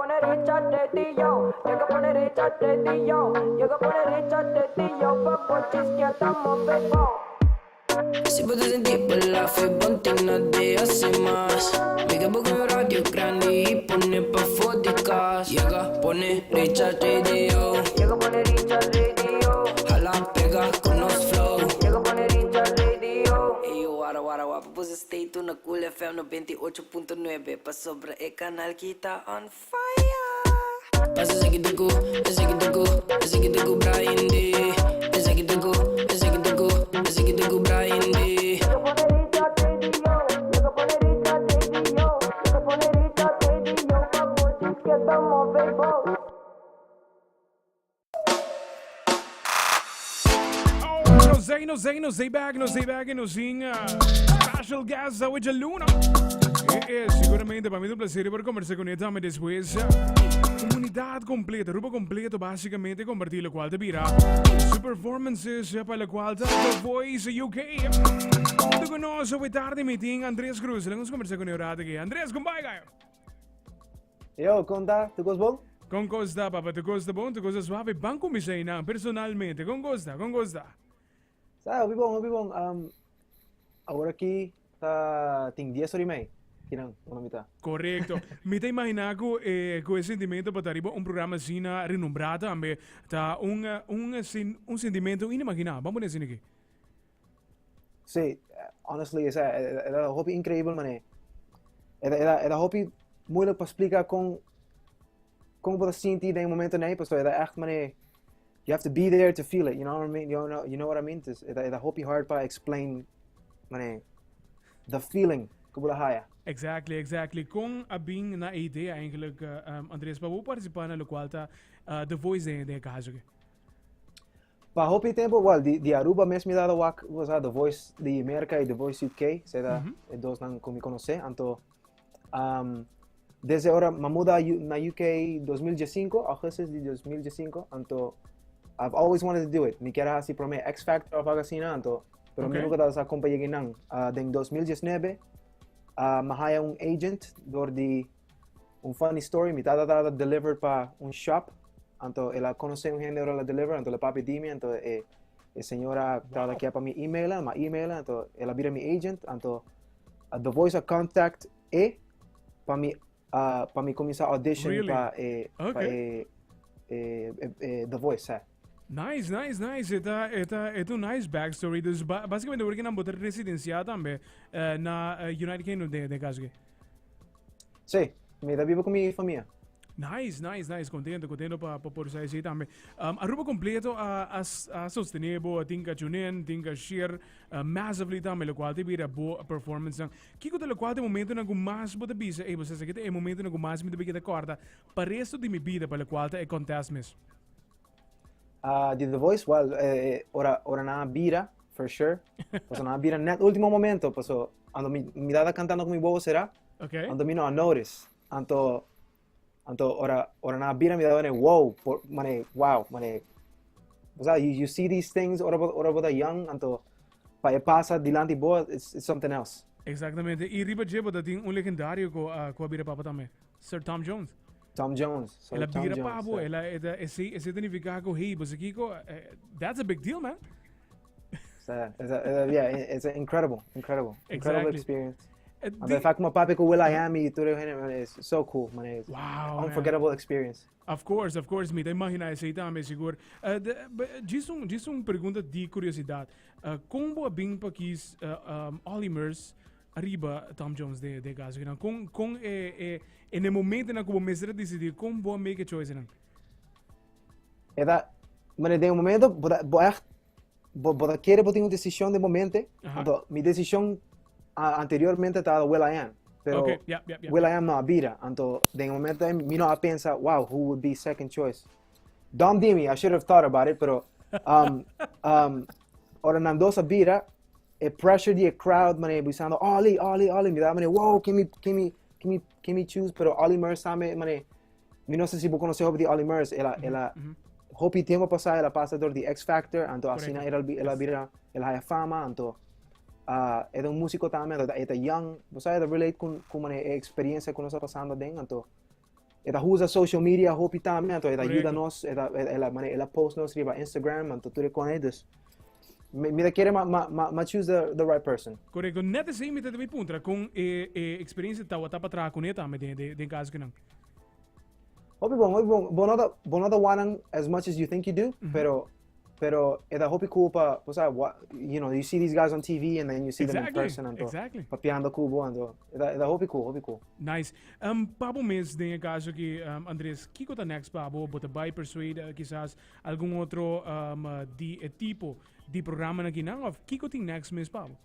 poner hecha de tío, llega a poner hecha de tío, llega a poner hecha de tío, papo chisque estamos bebo. Si puedes sentir por la fe, ponte nadie hace más. Mega poco en radio grande y pone pa' fóticas. Llega, pone Richard Radio. Llega a poner hecha de tío, Jala, pega con los flow. llega a poner hecha de tío. Hey yo, wara, pues stay tuned na Cool FM 98.9 pa' sobre el canal que está on fire. Pasa ese que toco, Brian D. Ese que toco, Brian D. Llega a poner hecha de tío, llega a poner hecha de tío, llega a poner hecha de tío, papo chisque estamos bebo. No say back en nos special guest with the Luna. Sicuramente para mí es un placer poder conversar con ella después. Comunidad completa, grupo completo básicamente compartir lo cual te virá su performances para lo cual The Voice UK. Junto con nosotros hoy tarde meeting Andrés Cruz. Le vamos a conversar con él aquí. Andrés, ¿cómo va? Yo, conta, tu gosto bom? Con costa, papá, tu costa bom, tu costa suave. Banco me sei, personalmente. Con costa. Sabe, ouvi bom. Agora aqui tem 10 horas e meia. Aqui não, não me tá. Correcto. Me te imaginas con ese sentimiento para arriba un programa así renombrado también. Está un sentimiento inimaginable. Vamos a decir aquí. Sí, honestly, é um hobby incrível, mané. É um hobby moeilijk para explicar como você sente em momento, né? Porque é echt, mané. You have to be there to feel it, you know what I mean? You know what I mean? It's a hobby hard para explain, mané, the feeling que você haya. Exactly. Con abing na idea eigenlijk, Andrés, para participar na lo cual está The Voice de caso. Para hobby tempo, well, de Aruba mesmo me dado was The Voice de América e The Voice UK, será dois não como conhecer, então desde agora me muda na UK 2015, agosto de 2015, então I've always wanted to do it. Me quero assim para mim X Factor ou algo assim, então, pero me nunca dado essa companhia não. Em 2019, me hire agent door de funny story, me dada deliver para shop, então ela conhece gente ela deliver, então ela papi dime, então a senhora dada aqui para mi email, então ela vira mi agent, então The Voice contact para mi começar audition Really? para The Voice. Nice. Ito nice backstory. Dus basicamente porque não botar residencia também na United Kingdom de caso. Sim, me dá vivo com minha família. Nice. Contento para por sair também. Aruba completo a sustenible, tinka tune tinka share massively também, lo qual te vira boa performance. Kiko lo qual de momento na mais bota bisa, você sabe que é momento na mais me debida corda para resto de minha vida para lo qual é contest mesmo. The Voice, well, ora na bira, for sure. Pues na bira net último momento, pues ando mi dada cantando con mi bobo será. Okay. Ando mi no notice. Anto ora na bira mi dada wow, wow, mane. O sea, you see these things ora boda young, anto pa pasa dilante boa, it's something else. Exactamente. E riba jebo da ting un legendario ko a bira papa também. Sir Tom Jones. Tom Jones. So Ela Tom bira Jones, pabo, ela esse significa ko hey, você kiko, that's a big deal, man. Yeah, it's an incredible Exactly. experience. And the fact my papi ko Will I Am e tudo it's so cool, man. It's Wow, unforgettable experience. Of course, me te imagina esse também seguro. Diz pergunta de curiosidade. Como a bem para quis Olimers arriba Tom Jones de caso, com no momento na que o mestre decidir como vou make a choice não. Mas de momento, boda querer botar uma decisão de momento. Então, minha decisão anteriormente estava Will I Am, pero Okay, yeah. Will I Am não vira. Então, de momento, me não pensa, wow, who would be second choice? Don't do me, I should have thought about it, pero ora não dosa vira, pressure the crowd, mane, buscando Ollie, me dá, mane, wow, can me choose, pero Ollie Murs sabe, mane, me não sei se você conhece o de Ollie Murs, ela hopi tempo passado ela passa door de X Factor, então assim ela vira, ela há fama, então é músico também, é young, você relate com a experiência que nós está passando dentro, então ela usa social media hopi também, então ela Correcto. ajuda nós, ela post nós riba Instagram, então tudo com eles. Mira querer ma choose the right person. Correcto. Net is met de puntra com experiência tá o tapa tra com eta me de caso que não. Hopi bom, bonada wanang as much as you think you do, pero ela hopi cool pa, you know, you see these guys on TV and then you see them in person, então Exactly. papiando cool, então ela hopi cool. Nice. Pabo mes de caso que Andrés, Kiko tá next pabo, but by persuade quizás algum outro de tipo de programa aqui não, of Kiko tem next mes pabo.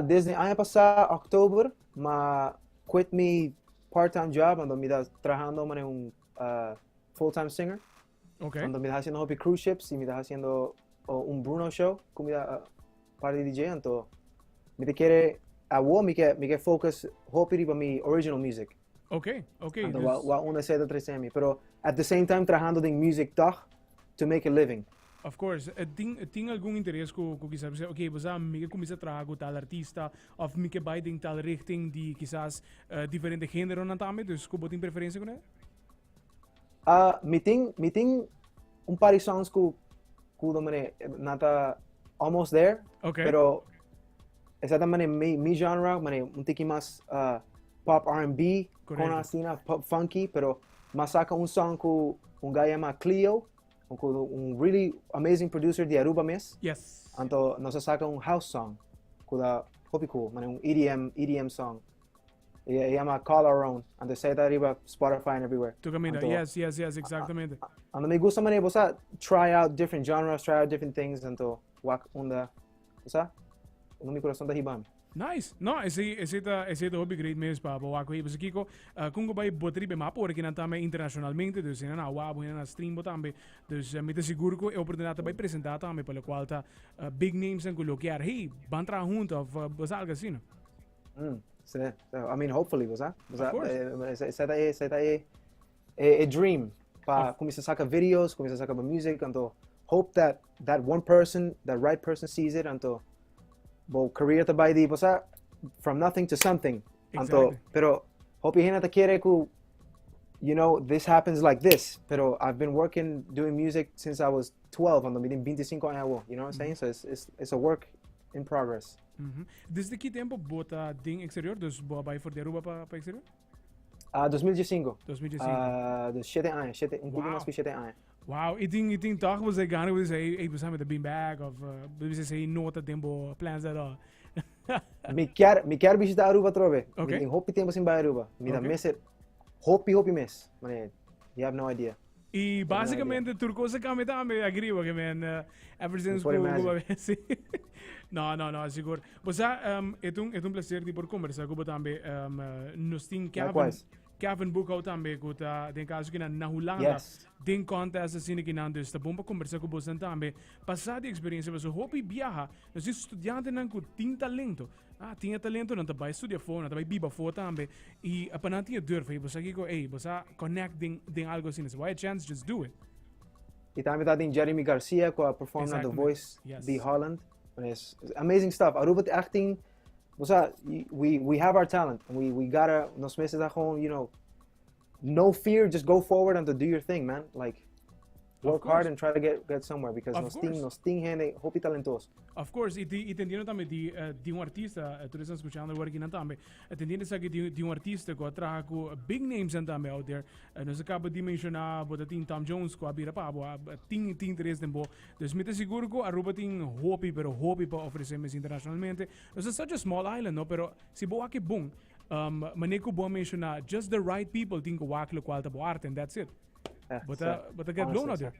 Desde ano passado, outubro, ma quit me part-time job, ando me da trabajando como full-time singer. Okay. Ando me da haciendo hopi cruise ships y me da haciendo Bruno show, como me da parte de DJ, então me te quiere me que focus hopi riba mi original music. Okay. Ando wa una seda tres semi, pero at the same time trabajando en music toch to make a living. Of course, tem algum interesse com quizás, ok, você amiga começa a trabalhar tal artista, ou me que vai em tal richting de quizás diferente gênero na também, dus como tem preferência com ele? Me tem par de songs que mane nata almost there, Okay. pero exatamente mi genre, mane tiki mais pop R&B, Correcto. con assim pop funky, pero saca song que guy llama Cleo, really amazing producer de Aruba mes. Yes. Então nós saca house song, que da hopi cool, mane EDM song. E llama Call Our Own, and sai da arriba Spotify and everywhere. Tu caminha, Então, yes, exactamente. And me gusta maneira você try out different genres, try out different things, então wak unda, você? No meu coração da ribam. Nice. No, esse tá hobby great mesmo para o aqui, você Kiko, kung vai botar bem mapa porque não também internacionalmente, dus na web, na stream também, dus me te seguro que a oportunidade vai apresentar também pela qual tá big names en colocar, hey, van tra junto of was algo assim. So, I mean, hopefully, was that? course. Essa é a dream. Pa começar a sacar videos, começar a sacar music, então hope that one person, that right person sees it, então bo career ta by the from nothing to something. Então, Exactly. pero hope you ta quiere ku, you know, this happens like this. Pero I've been doing music since I was 12, ando me 25 años, you know what I'm saying? So it's a work in progress. Desde que tempo bota ding exterior, dus boa vai for de Aruba para exterior? 2015. 2015. Dus 7 anos, pouco mais que 7 anos. Wow, ik denk toch was ik gaan we zeggen, ik was met de beanbag of we zeggen nota tempo plans dat al. Me quer visitar Aruba trove. Okay. Me hope tempo sin Aruba. Me da Okay. mes hope mes. Man, you have no idea. E basicamente turcosa kami também agree que man ever since Pode go imagine. sí. No, seguro. Pues é um prazer de por conversar com também nos tem Likewise. Kevin Boekhout também que tá tem caso que na Holanda Yes. tem contest assim que não dus tá bom para conversar com você também passar de experiência você hobby viaja nós estudante não que tem talento tinha talento não tá vai estudar fora não tá vai biba fora também e a não tinha durf você aqui com você connect tem algo assim so why a chance just do it. E também tá tem Jeremy Garcia que perform na The Exactly. Voice Yes. de Holland. It's amazing stuff. Aruba acting. We have our talent. We gotta nos meses da gewoon, you know, no fear, just go forward and to do your thing, man. Like work hard and try to get somewhere because Of course. nos ting gente hopi talentoso. Of course, entendendo também de artista, tu estás escuchando agora aqui também, entendendo isso aqui de artista que traga com big names também out there, nós acaba de mencionar, bota tem Tom Jones com a bira pa, tem interesse em bo, dus me te seguro que Aruba tem hopi para oferecer mais internacionalmente, nós é such a small island, no, pero se boa que bom, maneco bom mencionar, just the right people tem que wak lo qual ta bo arte and that's it. But get blown out there.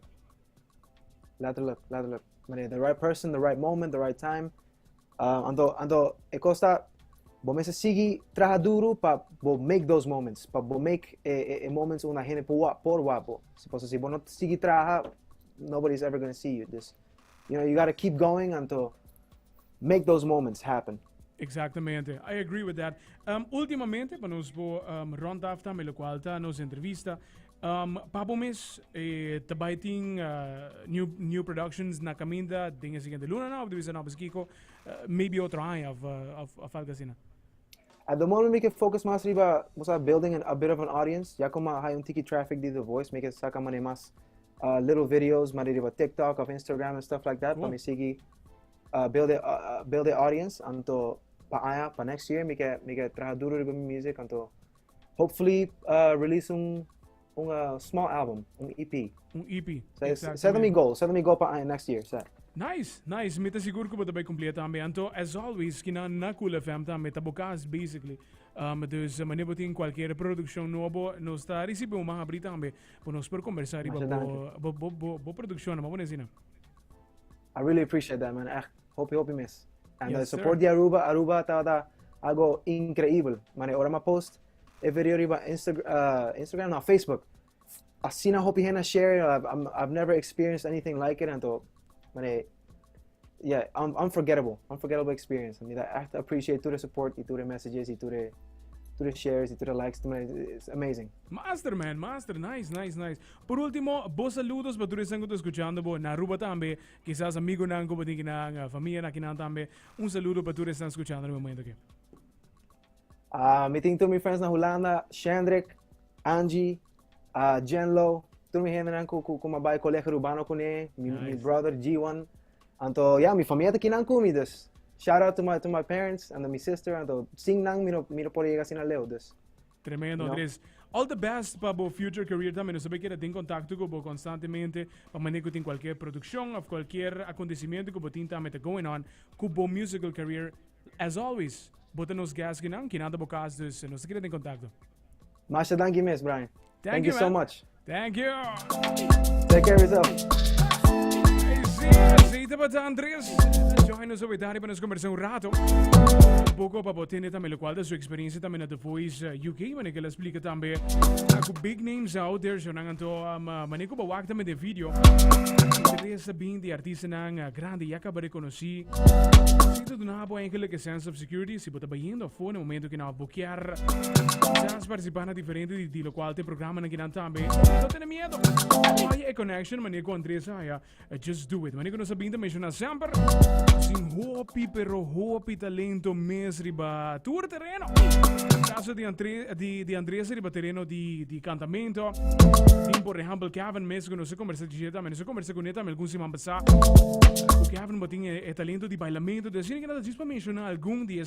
Later look. Man, the right person, the right moment, the right time. Ando e costa bo mesa sigi traja duro pa bo make those moments, pa bo make moments una gente por wapo. Si bo no sigi traja, nobody's ever gonna see you. This, you know, you gotta keep going until make those moments happen. Exactamente, I agree with that. Ultimamente, para nós rond af também, lo qual tá nos entrevista, papo mes, também tem new productions na caminda, dinha seguinte luna na, obdivisa na Kiko, maybe outro ano of algo assim. At the moment, we can focus más riba, building a bit of an audience. Ya como hay un tiki traffic de The Voice, make it saca mane más little videos, mane riba TikTok, of Instagram and stuff like that. Cool. Para me sigi build the audience. Anto pa next year, me que trabajar duro riba mi music. Anto hopefully release un small album, un EP. Um EP. Set me goal pa next year. Set. Nice. Meta siguro ko ba tabay complete também. Anto, as always, kina na Cool FM também, tabukas basically. Dus manibutin qualquer produção novo, nós está recebendo uma abrita também, para nós por conversar bo produção, mas vamos dizer. I really appreciate that, man. Hope you miss. And Yes, support sir. de Aruba tá algo increíble. Mane, ora ma post e video riba Instagram, no, Facebook. Asina hope you share. I've never experienced anything like it. Anto, mane, yeah, unforgettable experience. I mean, I have to appreciate the support, the messages, the shares, the likes. It's amazing. Master, nice. Por último, vos saludos para todos que están escuchando na Aruba también, quizás amigo nango, pati kina familia na kinan también. Un saludo para todos que están escuchando en el momento aquí. Meeting to my friends na Holanda, Shandrick, Angie, Jenlo, to my hen nan ko mabay colega urbano ko ni, my brother G1. Anto, yeah, mi familia kinan ko mi dus. Shout out to my parents and my sister. Anto, sing nang miro por llegar sin aleo dus. Tremendo, Andrés. All the best para o future career também. Nós sabemos que tem contato com você constantemente para manejar com qualquer produção ou qualquer acontecimento que você também está going on com o musical career. As always, bota nos gas que nada bocas, dus nós queremos ter contato. Masha, thank you, Miss Brian. Thank you so man. much. Thank you. Take care of yourself. Zita pa Andres. Join us over daar, para conversar un rato. Un poco para poder también lo cual de su experiencia también en The Voice UK, wanneer ik le explica también. Ako big names out there, zo nang anto, wanneer ko bewak también de video. Interesse sabien die artiesten nang grande jaka ba reconoci. Zita do nabo eigenlijk sense of security, si bota bayendo fone momento que na boquear. Quizás participar na diferente di lo cual te programa na kinan también. No tiene miedo. Hay a connection, wanneer ko Andres just do it. Wanneer ko no sabihin também na sempre. Sin hopi pero hopi talento mes riba tour terreno. Caso di Andres riba terreno di cantamento. Por ejemplo, Kevin mes que no se conversa con ele, alguns se mambasa. O Kevin botinha talento di bailamento. Assim que nada disso para mencionar algum dia